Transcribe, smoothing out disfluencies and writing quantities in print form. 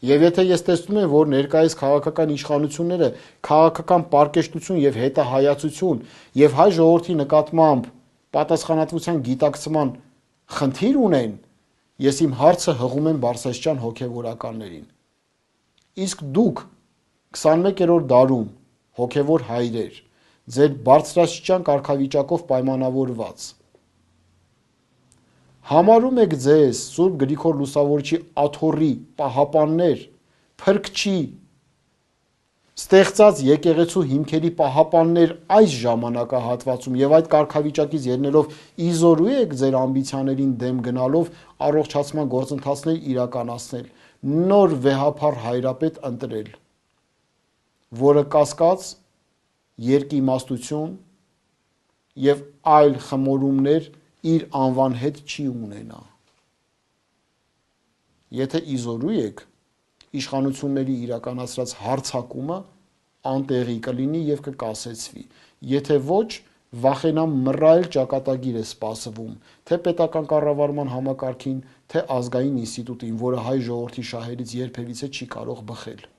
Եվ եթե ես տեսնում եմ, որ ներկայիս քաղաքական իշխանությունները քաղաքական պարկեշտություն եւ հետահայացություն եւ հայ ժողովրդի նկատմամբ պատասխանատվության գիտակցման խնդիր ունեն, ես իմ հարցը հղում եմ Բարսեղջյան հոգևորականներին։ Իսկ դուք 21-րդ դարում հոգևոր հայրեր, ձեր բարձրաստիճան կարգավիճակով պայմանավորված, համարում եք ձեզ Սուրբ Գրիգոր Լուսավորչի աթոռի պահապաններ, փրկչի ստեղծած եկեղեցու հիմքերի պահապաններ այս ժամանակահատվածում եւ այդ կարգավիճակից ելնելով իզորու եք ձեր ամբիցիաներին դեմ գնալով առողջացման գործընթացներ իրականացնել, նոր վեհափառ հայրապետ ընտրել, որը կասկած, երկիմաստություն եւ այլ խմորումներ իր անվան հետ չի ունենա։ Եթե իզորու եք, իշխանությունների իրականացրած հարձակումը անտեղի կլինի եւ կկասեցվի։ Եթե ոչ, վախենամ մռայլ ճակատագիր է սպասվում, թե պետական կառավարման համակարգին, թե ազգային ինստիտուտին, որը հայ ժողովրդի շահերից երբևիցե չի կարող բխել։